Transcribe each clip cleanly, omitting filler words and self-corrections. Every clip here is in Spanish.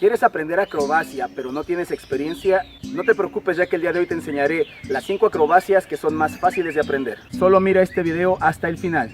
¿Quieres aprender acrobacia pero no tienes experiencia? No te preocupes, ya que el día de hoy te enseñaré las 5 acrobacias que son más fáciles de aprender. Solo mira este video hasta el final.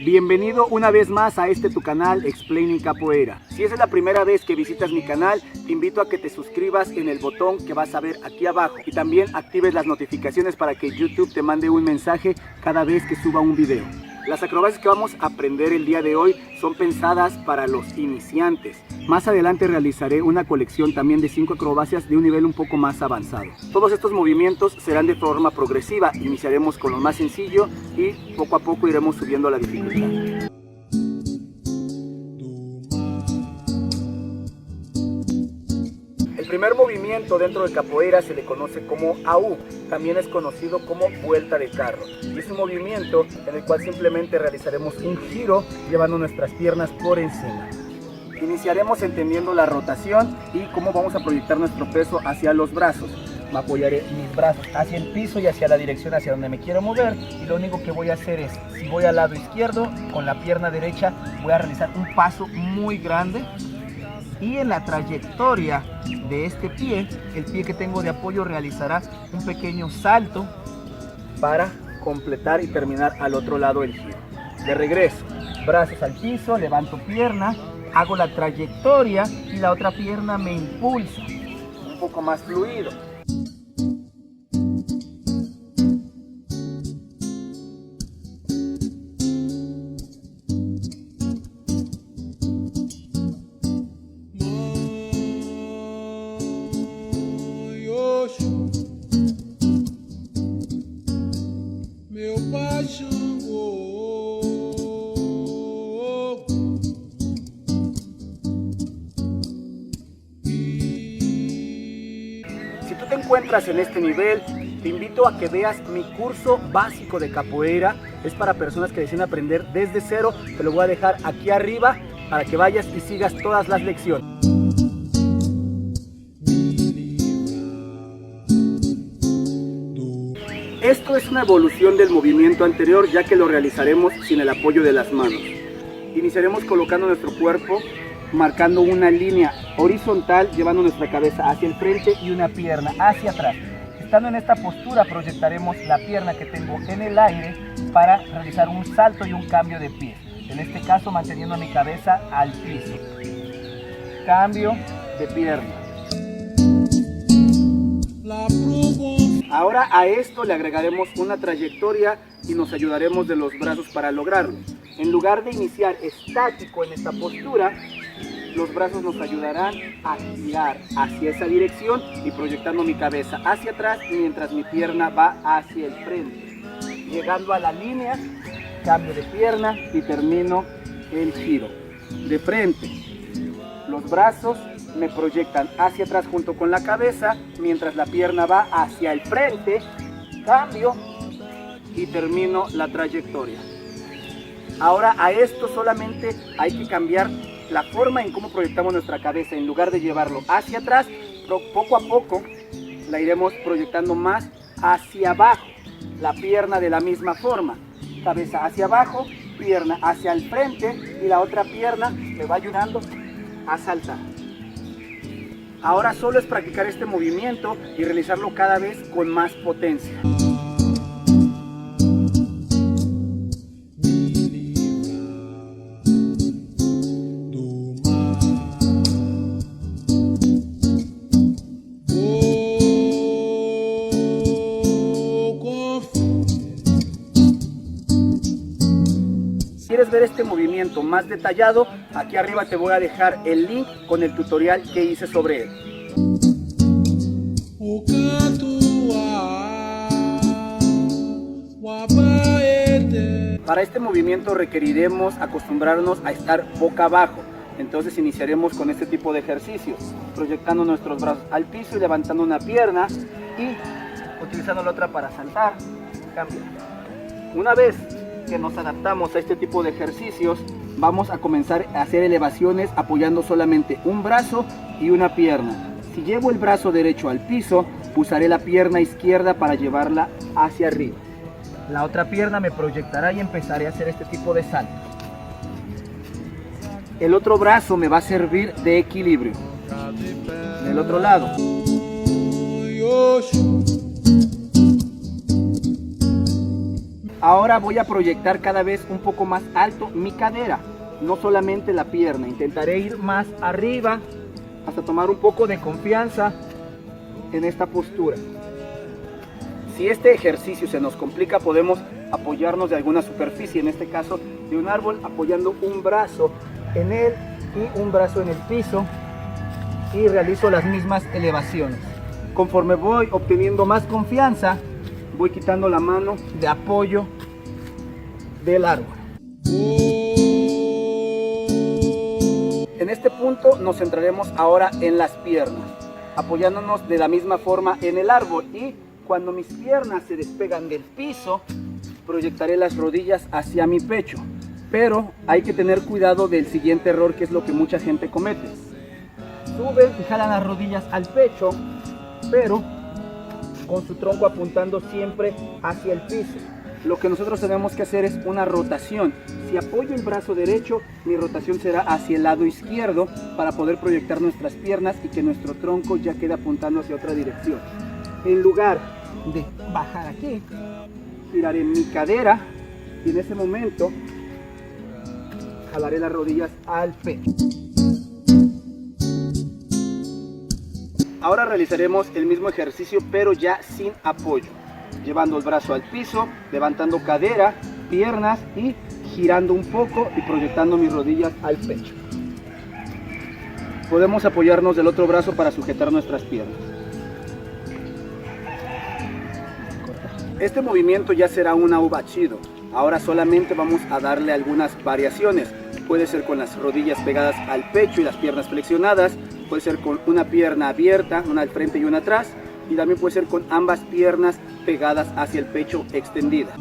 Bienvenido una vez más a tu canal Explaining Capoeira. Si esa es la primera vez que visitas mi canal, te invito a que te suscribas en el botón que vas a ver aquí abajo y también actives las notificaciones para que YouTube te mande un mensaje cada vez que suba un video. Las acrobacias que vamos a aprender el día de hoy son pensadas para los iniciantes. Más adelante realizaré una colección también de 5 acrobacias de un nivel un poco más avanzado. Todos estos movimientos serán de forma progresiva. Iniciaremos con lo más sencillo y poco a poco iremos subiendo la dificultad. El primer movimiento dentro de capoeira se le conoce como AU, también es conocido como vuelta de carro. Y es un movimiento en el cual simplemente realizaremos un giro llevando nuestras piernas por encima. Iniciaremos entendiendo la rotación y cómo vamos a proyectar nuestro peso hacia los brazos. Me apoyaré mis brazos hacia el piso y hacia la dirección hacia donde me quiero mover, y lo único que voy a hacer es, si voy al lado izquierdo, con la pierna derecha voy a realizar un paso muy grande. Y en la trayectoria de este pie, el pie que tengo de apoyo realizará un pequeño salto para completar y terminar al otro lado el giro. De regreso, brazos al piso, levanto pierna, hago la trayectoria y la otra pierna me impulsa. Un poco más fluido. Si tú te encuentras en este nivel, te invito a que veas mi curso básico de capoeira. Es para personas que desean aprender desde cero. Te lo voy a dejar aquí arriba para que vayas y sigas todas las lecciones. Esto es una evolución del movimiento anterior, ya que lo realizaremos sin el apoyo de las manos. Iniciaremos colocando nuestro cuerpo, marcando una línea horizontal, llevando nuestra cabeza hacia el frente y una pierna hacia atrás. Estando en esta postura, proyectaremos la pierna que tengo en el aire para realizar un salto y un cambio de pie. En este caso, manteniendo mi cabeza al piso. Cambio de pierna. Ahora a esto le agregaremos una trayectoria y nos ayudaremos de los brazos para lograrlo. En lugar de iniciar estático en esta postura, los brazos nos ayudarán a girar hacia esa dirección y proyectando mi cabeza hacia atrás mientras mi pierna va hacia el frente. Llegando a la línea, cambio de pierna y termino el giro. De frente, los brazos me proyectan hacia atrás junto con la cabeza, mientras la pierna va hacia el frente, cambio y termino la trayectoria. Ahora a esto solamente hay que cambiar la forma en cómo proyectamos nuestra cabeza. En lugar de llevarlo hacia atrás, poco a poco la iremos proyectando más hacia abajo, la pierna de la misma forma, cabeza hacia abajo, pierna hacia el frente y la otra pierna me va ayudando a saltar. Ahora solo es practicar este movimiento y realizarlo cada vez con más potencia. ¿Quieres ver este movimiento más detallado? Aquí arriba te voy a dejar el link con el tutorial que hice sobre él. Para este movimiento requeriremos acostumbrarnos a estar boca abajo. Entonces iniciaremos con este tipo de ejercicios, proyectando nuestros brazos al piso y levantando una pierna y utilizando la otra para saltar. Cambio. Una vez que nos adaptamos a este tipo de ejercicios, vamos a comenzar a hacer elevaciones apoyando solamente un brazo y una pierna. Si llevo el brazo derecho al piso, Usaré la pierna izquierda para llevarla hacia arriba. La otra pierna me proyectará y empezaré a hacer este tipo de saltos. El otro brazo me va a servir de equilibrio. Del otro lado. Ahora voy a proyectar cada vez un poco más alto mi cadera, no solamente la pierna. Intentaré ir más arriba hasta tomar un poco de confianza en esta postura. Si este ejercicio se nos complica, podemos apoyarnos de alguna superficie, en este caso de un árbol, apoyando un brazo en él y un brazo en el piso, y realizo las mismas elevaciones. Conforme voy obteniendo más confianza, voy quitando la mano de apoyo del árbol. En este punto nos centraremos ahora en las piernas, apoyándonos de la misma forma en el árbol, y cuando mis piernas se despegan del piso, proyectaré las rodillas hacia mi pecho. Pero hay que tener cuidado del siguiente error, que es lo que mucha gente comete. Suben y jalan las rodillas al pecho, pero con su tronco apuntando siempre hacia el piso. Lo que nosotros tenemos que hacer es una rotación. Si apoyo el brazo derecho, mi rotación será hacia el lado izquierdo para poder proyectar nuestras piernas y que nuestro tronco ya quede apuntando hacia otra dirección. En lugar de bajar aquí, giraré mi cadera y en ese momento jalaré las rodillas al pecho. Ahora realizaremos el mismo ejercicio, pero ya sin apoyo, llevando el brazo al piso, levantando cadera, piernas y girando un poco y proyectando mis rodillas al pecho. Podemos apoyarnos del otro brazo para sujetar nuestras piernas. Este movimiento ya será un ahubachido. Ahora solamente vamos a darle algunas variaciones. Puede ser con las rodillas pegadas al pecho y las piernas flexionadas. Puede ser con una pierna abierta, una al frente y una atrás. Y también puede ser con ambas piernas pegadas hacia el pecho extendida.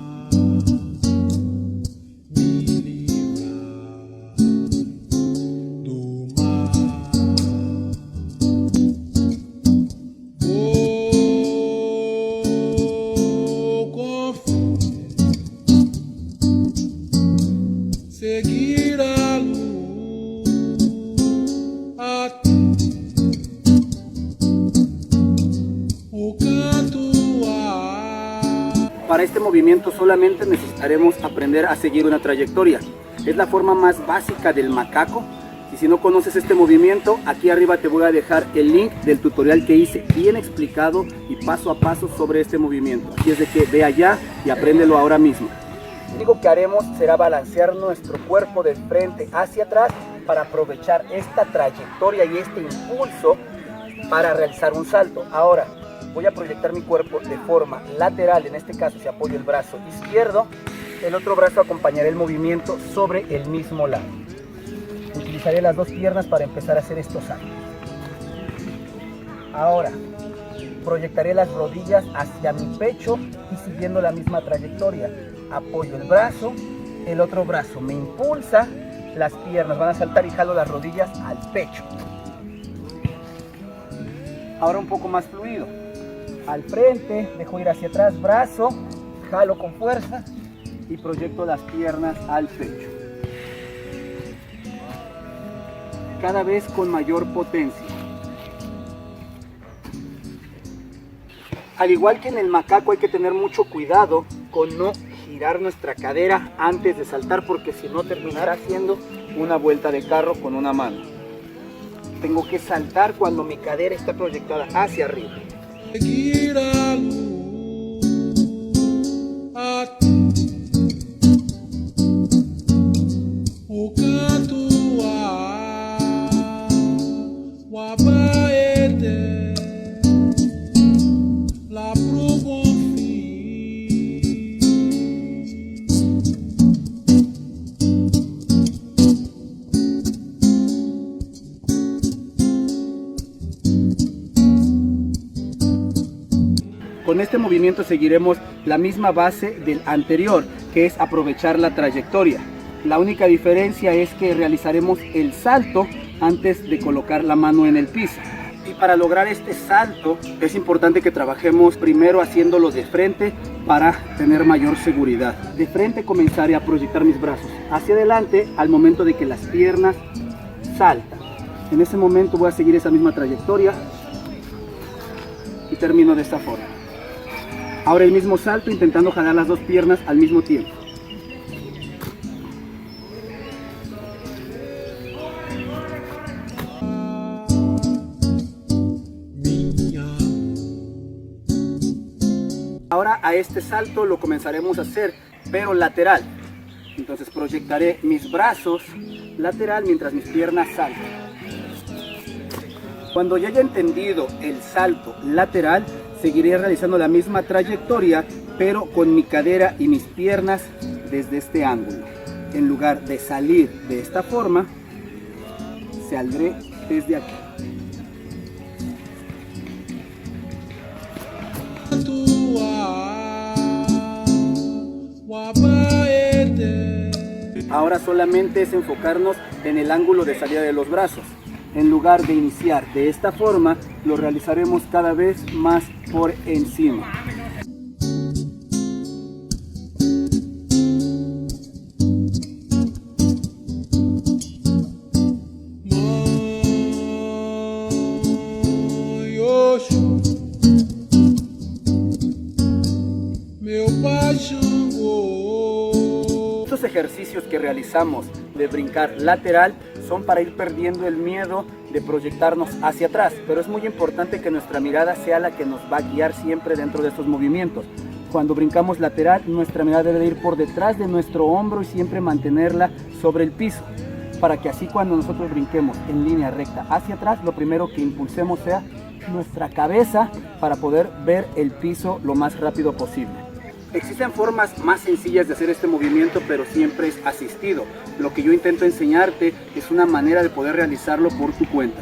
Para este movimiento solamente necesitaremos aprender a seguir una trayectoria. Es la forma más básica del macaco. Y si no conoces este movimiento, aquí arriba te voy a dejar el link del tutorial que hice bien explicado y paso a paso sobre este movimiento. Así es de que ve allá y apréndelo ahora mismo. Lo único que haremos será balancear nuestro cuerpo de frente hacia atrás para aprovechar esta trayectoria y este impulso para realizar un salto. Ahora voy a proyectar mi cuerpo de forma lateral. En este caso, si apoyo el brazo izquierdo, el otro brazo acompañará el movimiento sobre el mismo lado. Utilizaré las dos piernas para empezar a hacer estos saltos. Ahora proyectaré las rodillas hacia mi pecho y siguiendo la misma trayectoria. Apoyo el brazo, el otro brazo me impulsa, las piernas van a saltar y jalo las rodillas al pecho. Ahora un poco más fluido. Al frente, dejo ir hacia atrás, brazo, jalo con fuerza y proyecto las piernas al pecho. Cada vez con mayor potencia. Al igual que en el macaco, hay que tener mucho cuidado con no girar nuestra cadera antes de saltar, porque si no terminará haciendo una vuelta de carro con una mano. Tengo que saltar cuando mi cadera está proyectada hacia arriba. Con este movimiento seguiremos la misma base del anterior, que es aprovechar la trayectoria. La única diferencia es que realizaremos el salto antes de colocar la mano en el piso. Y para lograr este salto es importante que trabajemos primero haciéndolo de frente para tener mayor seguridad. De frente comenzaré a proyectar mis brazos hacia adelante al momento de que las piernas saltan. En ese momento voy a seguir esa misma trayectoria y termino de esta forma. Ahora el mismo salto intentando jalar las dos piernas al mismo tiempo. Ahora a este salto lo comenzaremos a hacer, pero lateral. Entonces proyectaré mis brazos lateral mientras mis piernas saltan. Cuando ya haya entendido el salto lateral, seguiré realizando la misma trayectoria, pero con mi cadera y mis piernas desde este ángulo. En lugar de salir de esta forma, saldré desde aquí. Ahora solamente es enfocarnos en el ángulo de salida de los brazos. En lugar de iniciar de esta forma, lo realizaremos cada vez más por encima. Estos ejercicios que realizamos de brincar lateral son para ir perdiendo el miedo de proyectarnos hacia atrás, pero es muy importante que nuestra mirada sea la que nos va a guiar siempre dentro de estos movimientos. Cuando brincamos lateral, nuestra mirada debe ir por detrás de nuestro hombro y siempre mantenerla sobre el piso, para que así cuando nosotros brinquemos en línea recta hacia atrás, lo primero que impulsemos sea nuestra cabeza para poder ver el piso lo más rápido posible. Existen formas más sencillas de hacer este movimiento, pero siempre es asistido. Lo que yo intento enseñarte es una manera de poder realizarlo por tu cuenta.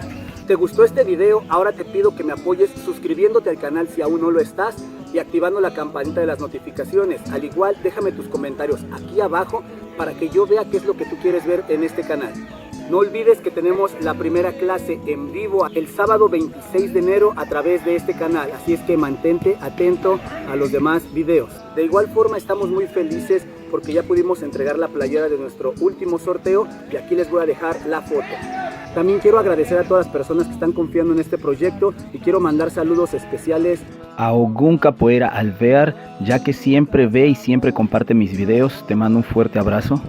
¿Te gustó este video? Ahora te pido que me apoyes suscribiéndote al canal si aún no lo estás y activando la campanita de las notificaciones. Al igual, déjame tus comentarios aquí abajo para que yo vea qué es lo que tú quieres ver en este canal. No olvides que tenemos la primera clase en vivo el sábado 26 de enero a través de este canal, así es que mantente atento a los demás videos. De igual forma estamos muy felices porque ya pudimos entregar la playera de nuestro último sorteo y aquí les voy a dejar la foto. También quiero agradecer a todas las personas que están confiando en este proyecto y quiero mandar saludos especiales a Ogun Capoeira Alvear, ya que siempre ve y siempre comparte mis videos. Te mando un fuerte abrazo.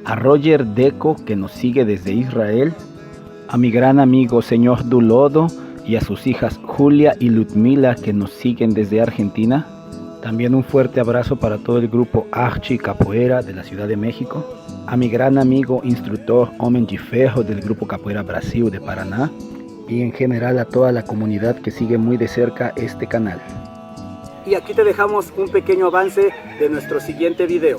A Roger Deco, que nos sigue desde Israel, a mi gran amigo señor Dulodo y a sus hijas Julia y Ludmila, que nos siguen desde Argentina. También un fuerte abrazo para todo el grupo Archi Capoeira de la Ciudad de México, a mi gran amigo instructor Homem de Ferro del grupo Capoeira Brasil de Paraná y en general a toda la comunidad que sigue muy de cerca este canal. Y aquí te dejamos un pequeño avance de nuestro siguiente video.